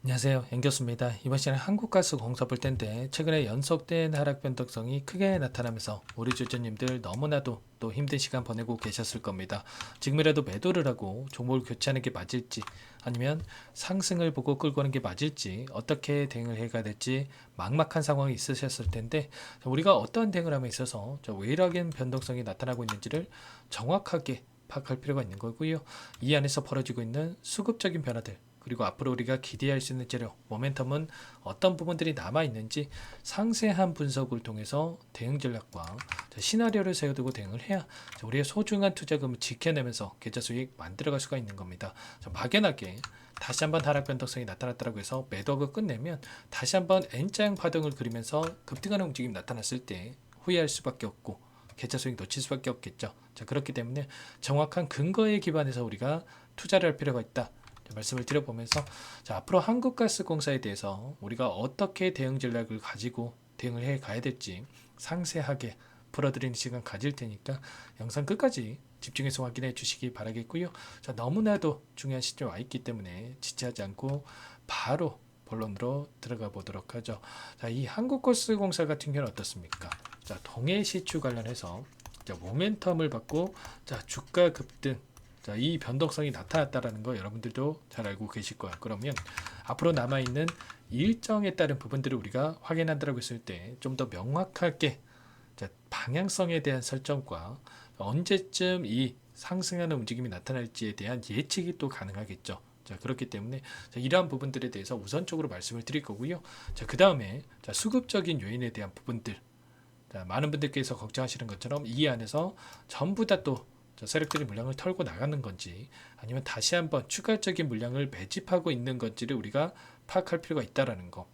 안녕하세요. 연교수입니다. 이번 시간에 한국가스 공사 볼 텐데 최근에 연속된 하락 변동성이 크게 나타나면서 우리 주주님들 너무나도 또 힘든 시간 보내고 계셨을 겁니다. 지금이라도 매도를 하고 종목을 교체하는 게 맞을지 아니면 상승을 보고 끌고 오는 게 맞을지 어떻게 대응을 해가야 될지 막막한 상황이 있으셨을 텐데 우리가 어떤 대응을 함에 있어서 왜 이러한 변동성이 나타나고 있는지를 정확하게 파악할 필요가 있는 거고요. 이 안에서 벌어지고 있는 수급적인 변화들 그리고 앞으로 우리가 기대할 수 있는 재료, 모멘텀은 어떤 부분들이 남아있는지 상세한 분석을 통해서 대응 전략과 시나리오를 세워두고 대응을 해야 우리의 소중한 투자금을 지켜내면서 계좌 수익 만들어갈 수가 있는 겁니다. 막연하게 다시 한번 하락 변동성이 나타났다고 해서 매도하고 끝내면 다시 한번 N자형 파동을 그리면서 급등하는 움직임이 나타났을 때 후회할 수밖에 없고 계좌 수익 놓칠 수밖에 없겠죠. 그렇기 때문에 정확한 근거에 기반해서 우리가 투자를 할 필요가 있다. 말씀을 드려보면서 앞으로 한국가스공사에 대해서 우리가 어떻게 대응 전략을 가지고 대응을 해 가야 될지 상세하게 풀어드리는 시간 가질 테니까 영상 끝까지 집중해서 확인해 주시기 바라겠고요. 너무나도 중요한 시점에 와 있기 때문에 지체하지 않고 바로 본론으로 들어가 보도록 하죠. 이 한국가스공사 같은 경우는 어떻습니까? 동해 시추 관련해서 모멘텀을 받고 주가 급등 이 변동성이 나타났다는 거 여러분들도 잘 알고 계실 거예요. 그러면 앞으로 남아있는 일정에 따른 부분들을 우리가 확인한다고 했을 때 좀 더 명확하게 방향성에 대한 설정과 언제쯤 이 상승하는 움직임이 나타날지에 대한 예측이 또 가능하겠죠. 그렇기 때문에 이러한 부분들에 대해서 우선적으로 말씀을 드릴 거고요. 그 다음에 수급적인 요인에 대한 부분들 많은 분들께서 걱정하시는 것처럼 이 안에서 전부 다또 세력들이 물량을 털고 나가는 건지 아니면 다시 한번 추가적인 물량을 매집하고 있는 건지를 우리가 파악할 필요가 있다라는 거.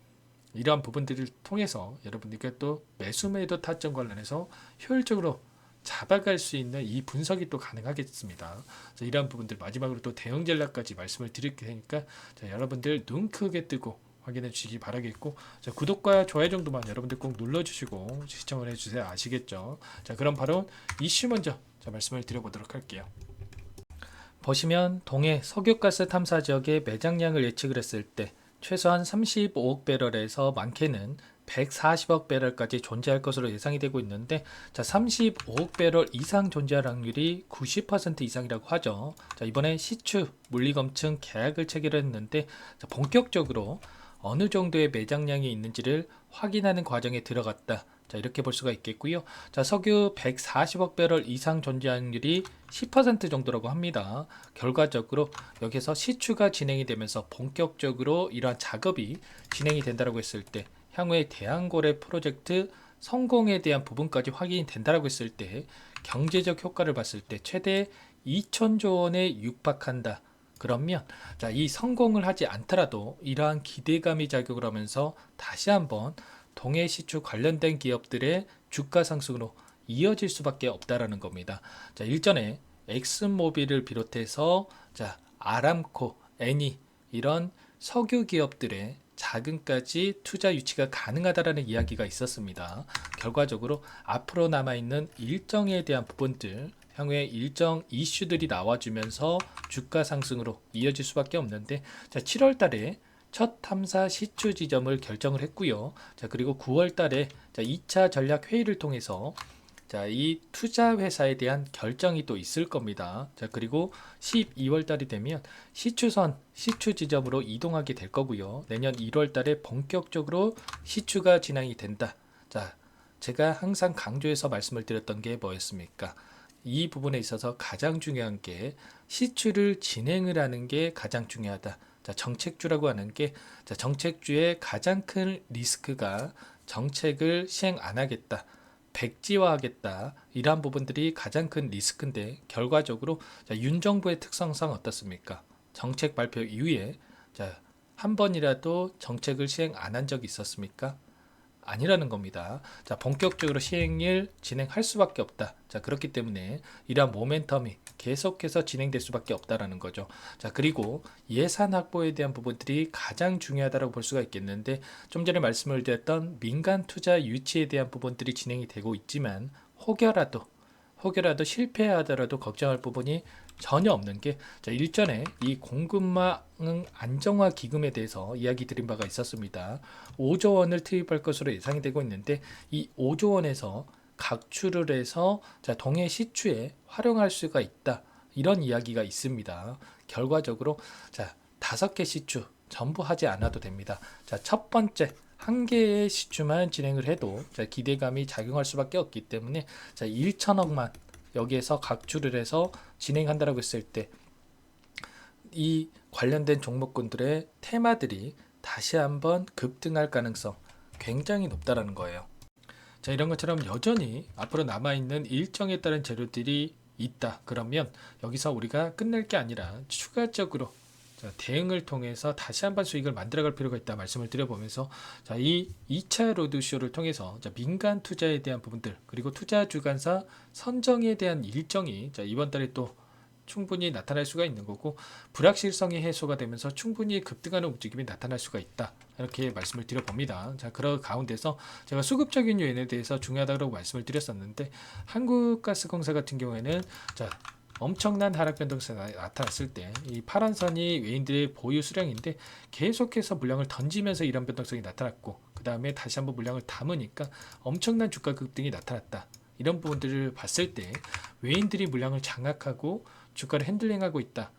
이러한 부분들을 통해서 여러분들께 또 매수 매도 타점 관련해서 효율적으로 잡아갈 수 있는 이 분석이 또 가능하겠습니다. 이러한 부분들 마지막으로 또 대응 전략까지 말씀을 드릴 테니까 여러분들 눈 크게 뜨고 확인해 주시기 바라겠고 구독과 좋아요 정도만 여러분들 꼭 눌러주시고 시청을 해주세요. 아시겠죠? 그럼 바로 이슈 먼저 말씀을 드려보도록 할게요. 보시면 동해 석유가스 탐사 지역의 매장량을 예측을 했을 때 최소한 35억 배럴에서 많게는 140억 배럴까지 존재할 것으로 예상이 되고 있는데 35억 배럴 이상 존재할 확률이 90% 이상이라고 하죠. 이번에 시추 물리검증 계약을 체결했는데 본격적으로 어느 정도의 매장량이 있는지를 확인하는 과정에 들어갔다. 이렇게 볼 수가 있겠고요. 석유 140억 배럴 이상 존재 확률이 10% 정도라고 합니다. 결과적으로 여기서 시추가 진행이 되면서 본격적으로 이러한 작업이 진행이 된다고 했을 때 향후에 대한고래 프로젝트 성공에 대한 부분까지 확인이 된다고 했을 때 경제적 효과를 봤을 때 최대 2천조 원에 육박한다. 그러면 이 성공을 하지 않더라도 이러한 기대감이 작용을 하면서 다시 한번 동해 시추 관련된 기업들의 주가 상승으로 이어질 수밖에 없다라는 겁니다. 일전에 엑슨모빌을 비롯해서 아람코, 애니 이런 석유 기업들의 자금까지 투자 유치가 가능하다라는 이야기가 있었습니다. 결과적으로 앞으로 남아있는 일정에 대한 부분들 향후에 일정 이슈들이 나와주면서 주가 상승으로 이어질 수밖에 없는데 7월 달에 첫 탐사 시추 지점을 결정을 했고요. 그리고 9월 달에 2차 전략 회의를 통해서 이 투자 회사에 대한 결정이 또 있을 겁니다. 그리고 12월 달이 되면 시추선, 시추 지점으로 이동하게 될 거고요. 내년 1월 달에 본격적으로 시추가 진행이 된다. 제가 항상 강조해서 말씀을 드렸던 게 뭐였습니까? 이 부분에 있어서 가장 중요한 게 시추를 진행을 하는 게 가장 중요하다. 정책주라고 하는 게 정책주의 가장 큰 리스크가 정책을 시행 안 하겠다. 백지화하겠다. 이러한 부분들이 가장 큰 리스크인데 결과적으로 윤 정부의 특성상 어떻습니까? 정책 발표 이후에 한 번이라도 정책을 시행 안 한 적이 있었습니까? 아니라는 겁니다. 본격적으로 시행을 진행할 수밖에 없다. 그렇기 때문에 이러한 모멘텀이 계속해서 진행될 수밖에 없다라는 거죠. 그리고 예산 확보에 대한 부분들이 가장 중요하다고 볼 수가 있겠는데 좀 전에 말씀을 드렸던 민간 투자 유치에 대한 부분들이 진행이 되고 있지만 혹여라도 실패하더라도 걱정할 부분이 전혀 없는 게, 자, 일전에 이 공급망 안정화 기금에 대해서 이야기 드린 바가 있었습니다. 5조 원을 투입할 것으로 예상이 되고 있는데, 이 5조 원에서 각출을 해서 자, 동해 시추에 활용할 수가 있다, 이런 이야기가 있습니다. 결과적으로 자, 5개 시추 전부 하지 않아도 됩니다. 자, 첫 번째 한 개의 시추만 진행을 해도 자, 기대감이 작용할 수밖에 없기 때문에 자, 1천억만 여기에서 각출을 해서 진행한다라고 했을 때 이 관련된 종목군들의 테마들이 다시 한번 급등할 가능성 굉장히 높다라는 거예요. 자, 이런 것처럼 여전히 앞으로 남아있는 일정에 따른 재료들이 있다. 그러면 여기서 우리가 끝낼 게 아니라 추가적으로 자, 대응을 통해서 다시 한번 수익을 만들어갈 필요가 있다 말씀을 드려보면서, 자, 이 2차 로드쇼를 통해서 자, 민간 투자에 대한 부분들, 그리고 투자 주관사 선정에 대한 일정이 자, 이번 달에 또 충분히 나타날 수가 있는 거고, 불확실성이 해소가 되면서 충분히 급등하는 움직임이 나타날 수가 있다, 이렇게 말씀을 드려봅니다. 자, 그런 가운데서 제가 수급적인 요인에 대해서 중요하다고 말씀을 드렸었는데, 한국가스공사 같은 경우에는 자, 엄청난 하락 변동세가 나타났을 때 이 파란 선이 외인들의 보유 수량인데 계속해서 물량을 던지면서 이런 변동성이 나타났고, 그 다음에 다시 한번 물량을 담으니까 엄청난 주가 급등이 나타났다. 이런 부분들을 봤을 때 외인들이 물량을 장악하고 주가를 핸들링하고 있다,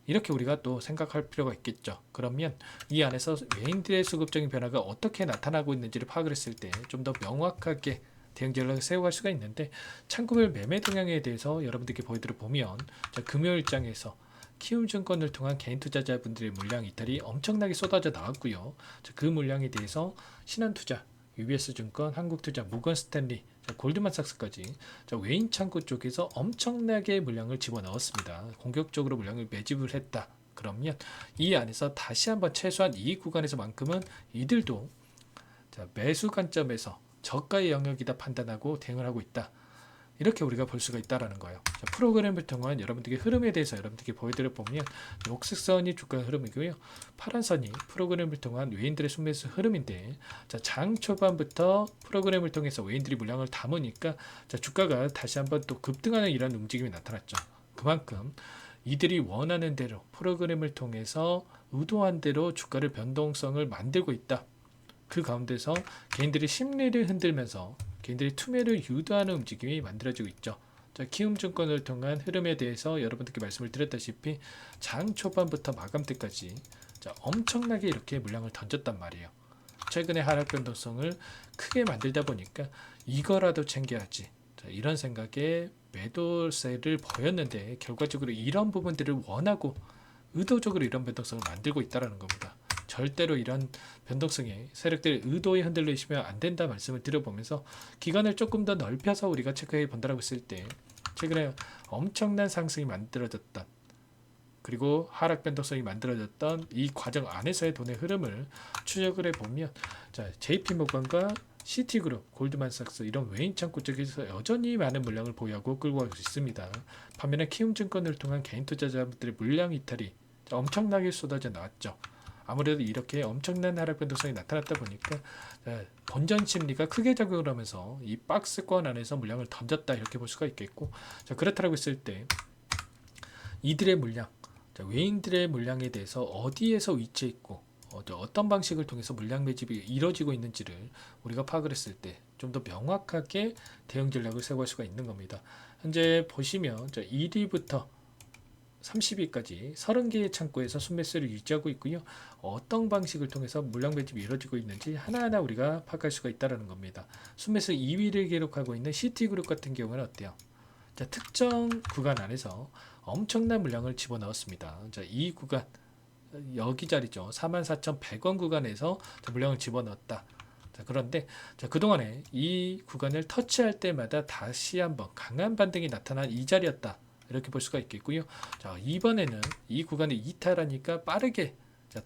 이렇게 우리가 또 생각할 필요가 있겠죠. 그러면 이 안에서 외인들의 수급적인 변화가 어떻게 나타나고 있는지를 파악을 했을 때 좀 더 명확하게 대응 전략을 세워갈 수가 있는데, 창구별 매매 동향에 대해서 여러분들께 보여드려 보면, 자, 금요일장에서 키움증권을 통한 개인 투자자분들의 물량 이탈이 엄청나게 쏟아져 나왔고요. 자, 그 물량에 대해서 신한투자, UBS증권, 한국투자, 모건스탠리, 자, 골드만삭스까지 자, 외인 창구 쪽에서 엄청나게 물량을 집어넣었습니다. 공격적으로 물량을 매집을 했다. 그러면 이 안에서 다시 한번 최소한 이 구간에서만큼은 이들도 자, 매수 관점에서 저가의 영역이다 판단하고 대응을 하고 있다, 이렇게 우리가 볼 수가 있다라는 거예요. 자, 프로그램을 통한 여러분들께 흐름에 대해서 여러분들께 보여드려 보면, 녹색선이 주가 흐름이고요, 파란 선이 프로그램을 통한 외인들의 순매수 흐름인데, 자, 장 초반부터 프로그램을 통해서 외인들이 물량을 담으니까 자, 주가가 다시 한번 또 급등하는 이런 움직임이 나타났죠. 그만큼 이들이 원하는 대로 프로그램을 통해서 의도한 대로 주가를 변동성을 만들고 있다. 그 가운데서 개인들이 심리를 흔들면서 개인들이 투매를 유도하는 움직임이 만들어지고 있죠. 자, 키움증권을 통한 흐름에 대해서 여러분들께 말씀을 드렸다시피 장 초반부터 마감 때까지 자, 엄청나게 이렇게 물량을 던졌단 말이에요. 최근에 하락 변동성을 크게 만들다 보니까 이거라도 챙겨야지, 자, 이런 생각에 매도세를 보였는데 결과적으로 이런 부분들을 원하고 의도적으로 이런 변동성을 만들고 있다는 겁니다. 절대로 이런 변동성에 세력들의 의도에 흔들리시면 안 된다 말씀을 드려보면서, 기간을 조금 더 넓혀서 우리가 체크해 본다고 했을 때 최근에 엄청난 상승이 만들어졌던, 그리고 하락 변동성이 만들어졌던 이 과정 안에서의 돈의 흐름을 추적을 해보면, 자, JP모건과 시티그룹, 골드만삭스 이런 외인 창구 쪽에서 여전히 많은 물량을 보유하고 끌고 가고 있습니다. 반면에 키움증권을 통한 개인 투자자분들의 물량 이탈이 엄청나게 쏟아져 나왔죠. 아무래도 이렇게 엄청난 하락 변동성이 나타났다 보니까 본전 심리가 크게 작용을 하면서 이 박스권 안에서 물량을 던졌다, 이렇게 볼 수가 있겠고, 자, 그렇다고 했을 때 이들의 물량, 자, 외인들의 물량에 대해서 어디에서 위치해 있고 어떤 방식을 통해서 물량 매집이 이루어지고 있는지를 우리가 파악을 했을 때 좀 더 명확하게 대응 전략을 세워갈 수가 있는 겁니다. 현재 보시면 1위부터 30위까지 30개의 창구에서 순매수를 유지하고 있고요. 어떤 방식을 통해서 물량 매집이 이루어지고 있는지 하나하나 우리가 파악할 수가 있다는 겁니다. 순매수 2위를 기록하고 있는 시티그룹 같은 경우는 어때요? 자, 특정 구간 안에서 엄청난 물량을 집어넣었습니다. 자, 이 구간 여기 자리죠. 44,100원 구간에서 물량을 집어넣었다. 자, 그런데 자, 그동안에 이 구간을 터치할 때마다 다시 한번 강한 반등이 나타난 이 자리였다, 이렇게 볼 수가 있겠고요. 자, 이번에는 이 구간을 이탈하니까 빠르게 자,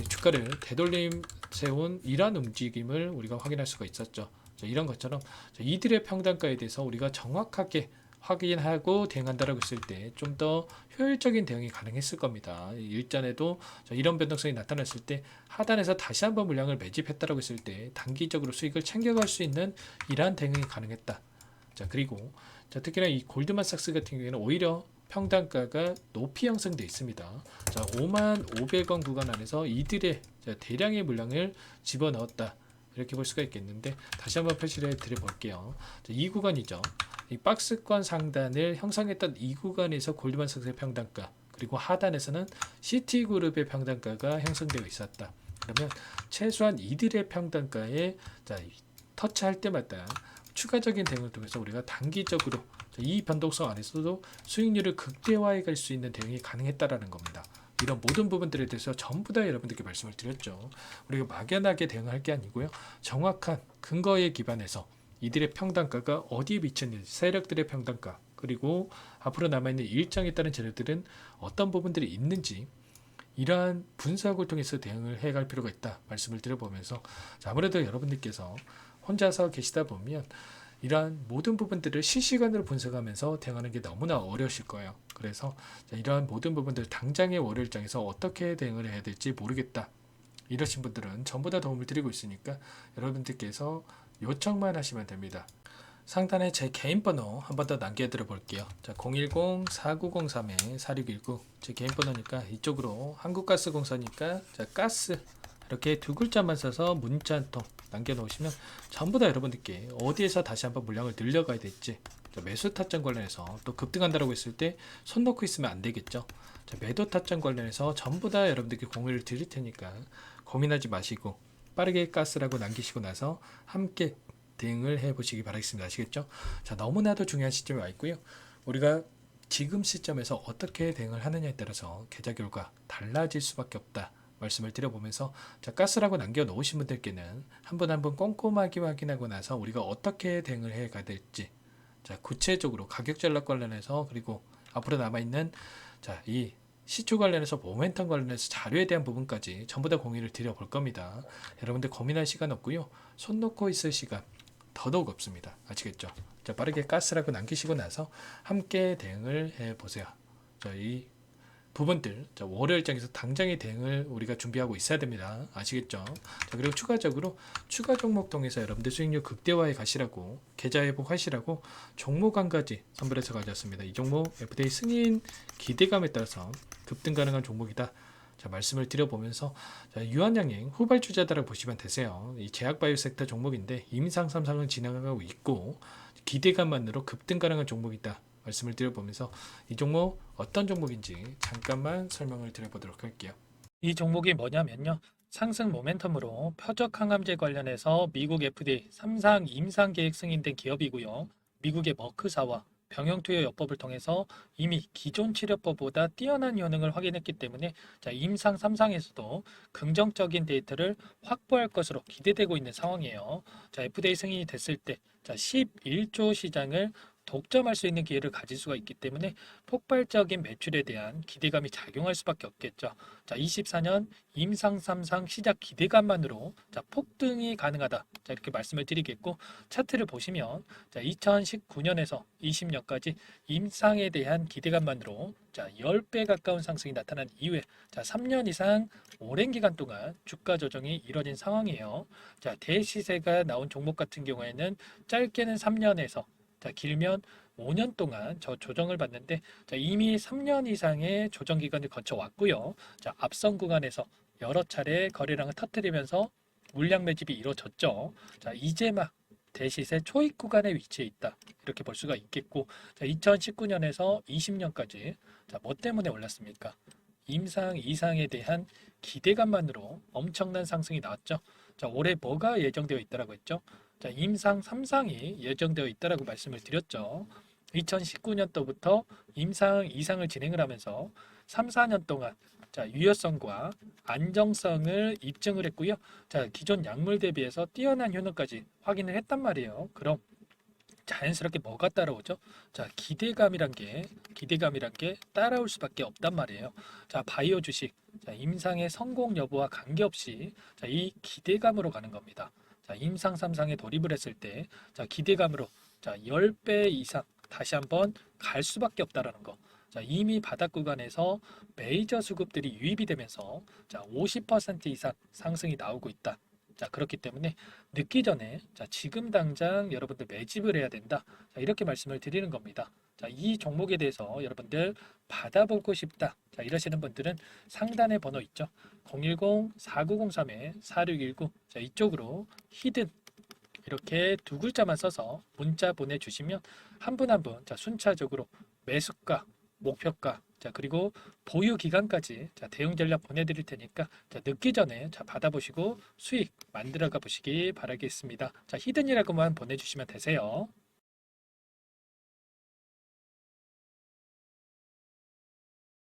주가를 되돌림 세운 이러한 움직임을 우리가 확인할 수가 있었죠. 자, 이런 것처럼 자, 이들의 평단가에 대해서 우리가 정확하게 확인하고 대응한다라고 했을 때 좀 더 효율적인 대응이 가능했을 겁니다. 일전에도 이런 변동성이 나타났을 때 하단에서 다시 한번 물량을 매집했다라고 했을 때 단기적으로 수익을 챙겨갈 수 있는 이러한 대응이 가능했다. 자, 그리고 자, 특히나 이 골드만삭스 같은 경우에는 오히려 평단가가 높이 형성되어 있습니다. 자, 55,500원 구간 안에서 이들의 대량의 물량을 집어넣었다. 이렇게 볼 수가 있겠는데 다시 한번 표시를 해드려 볼게요. 이 구간이죠. 이 박스권 상단을 형성했던 이 구간에서 골드만 상스의 평단가, 그리고 하단에서는 시티그룹의 평단가가 형성되어 있었다. 그러면 최소한 이들의 평단가에 터치할 때마다 추가적인 대응을 통해서 우리가 단기적으로 이 변동성 안에서도 수익률을 극대화해 갈 수 있는 대응이 가능했다라는 겁니다. 이런 모든 부분들에 대해서 전부 다 여러분들께 말씀을 드렸죠. 우리가 막연하게 대응할 게 아니고요. 정확한 근거에 기반해서 이들의 평단가가 어디에 미쳤는지, 세력들의 평단가, 그리고 앞으로 남아있는 일정에 따른 재료들은 어떤 부분들이 있는지, 이러한 분석을 통해서 대응을 해갈 필요가 있다 말씀을 드려보면서, 아무래도 여러분들께서 혼자서 계시다 보면 이러한 모든 부분들을 실시간으로 분석하면서 대응하는 게 너무나 어려우실 거예요. 그래서 이러한 모든 부분들 당장의 월요일장에서 어떻게 대응을 해야 될지 모르겠다 이러신 분들은 전부 다 도움을 드리고 있으니까 여러분들께서 요청만 하시면 됩니다. 상단에 제 개인 번호 한 번 더 남겨드려 볼게요. 자, 010-4903-4619 제 개인 번호니까 이쪽으로 한국가스공사니까 가스 이렇게 두 글자만 써서 문자 한 통 남겨놓으시면 전부 다 여러분들께 어디에서 다시 한번 물량을 늘려가야 될지, 매수 타점 관련해서 또 급등한다라고 했을 때 손 놓고 있으면 안 되겠죠. 매도 타점 관련해서 전부 다 여러분들께 공유를 드릴 테니까 고민하지 마시고 빠르게 가스라고 남기시고 나서 함께 대응을 해 보시기 바라겠습니다. 아시겠죠? 자, 너무나도 중요한 시점에 와 있고요. 우리가 지금 시점에서 어떻게 대응을 하느냐에 따라서 계좌 결과 달라질 수밖에 없다 말씀을 드려보면서, 가스라고 남겨 놓으신 분들께는 한 분 한 분 꼼꼼하게 확인하고 나서 우리가 어떻게 대응을 해 가야 될지, 구체적으로 가격 전략 관련해서, 그리고 앞으로 남아있는 이 시초 관련해서 모멘텀 관련해서 자료에 대한 부분까지 전부 다 공유를 드려 볼 겁니다. 여러분들 고민할 시간 없고요. 손 놓고 있을 시간 더더욱 없습니다. 아시겠죠? 빠르게 가스라고 남기시고 나서 함께 대응을 해 보세요. 이 부분들 월요일장에서 당장의 대응을 우리가 준비하고 있어야 됩니다. 아시겠죠? 그리고 추가적으로 추가 종목 통해서 여러분들 수익률 극대화에 가시라고, 계좌 회복하시라고 종목 한 가지 선별해서 가져왔습니다. 이 종목 FTA 승인 기대감에 따라서 급등 가능한 종목이다. 말씀을 드려보면서 유한양행 후발주자다라고 보시면 되세요. 이 제약바이오 섹터 종목인데 임상 3상을 진행하고 있고 기대감만으로 급등 가능한 종목이다 말씀을 드려보면서 이 종목 어떤 종목인지 잠깐만 설명을 드려보도록 할게요. 이 종목이 뭐냐면요, 상승 모멘텀으로 표적 항암제 관련해서 미국 FDA 3상 임상 계획 승인된 기업이고요. 미국의 머크사와 병용투여 요법을 통해서 이미 기존 치료법보다 뛰어난 효능을 확인했기 때문에 임상 3상에서도 긍정적인 데이터를 확보할 것으로 기대되고 있는 상황이에요. FDA 승인이 됐을 때 11조 시장을 독점할 수 있는 기회를 가질 수가 있기 때문에 폭발적인 매출에 대한 기대감이 작용할 수밖에 없겠죠. 24년 임상 3상 시작 기대감만으로 폭등이 가능하다. 이렇게 말씀을 드리겠고, 차트를 보시면 2019년에서 20년까지 임상에 대한 기대감만으로 10배 가까운 상승이 나타난 이후에 3년 이상 오랜 기간 동안 주가 조정이 이뤄진 상황이에요. 대시세가 나온 종목 같은 경우에는 짧게는 3년에서 길면 5년 동안 조정을 받는데, 이미 3년 이상의 조정 기간을 거쳐왔고요. 앞선 구간에서 여러 차례 거래량을 터뜨리면서 물량 매집이 이루어졌죠. 이제 막 대시세 초입 구간에 위치해 있다. 이렇게 볼 수가 있겠고, 2019년에서 20년까지 뭐 때문에 올랐습니까? 임상 이상에 대한 기대감만으로 엄청난 상승이 나왔죠. 올해 뭐가 예정되어 있다라고 했죠? 임상 3상이 예정되어 있다라고 말씀을 드렸죠. 2019년도부터 임상 2상을 진행을 하면서 3, 4년 동안 유효성과 안정성을 입증을 했고요. 기존 약물 대비해서 뛰어난 효능까지 확인을 했단 말이에요. 그럼 자연스럽게 뭐가 따라오죠? 기대감이란 게 따라올 수밖에 없단 말이에요. 바이오 주식 임상의 성공 여부와 관계없이 이 기대감으로 가는 겁니다. 임상 3상에 돌입을 했을 때 기대감으로 10배 이상 다시 한번 갈 수밖에 없다라는 거. 이미 바닥 구간에서 메이저 수급들이 유입이 되면서 50% 이상 상승이 나오고 있다. 그렇기 때문에 늦기 전에 지금 당장 여러분들 매집을 해야 된다. 이렇게 말씀을 드리는 겁니다. 자, 이 종목에 대해서 여러분들 받아보고 싶다. 자, 이러시는 분들은 상단에 번호 있죠. 010-4903-4619. 자, 이쪽으로 히든 이렇게 두 글자만 써서 문자 보내주시면 한 분 한 분 자, 순차적으로 매수가, 목표가, 자, 그리고 보유 기간까지 자, 대응 전략 보내드릴 테니까 자, 늦기 전에 자, 받아보시고 수익 만들어가 보시기 바라겠습니다. 자, 히든이라고만 보내주시면 되세요.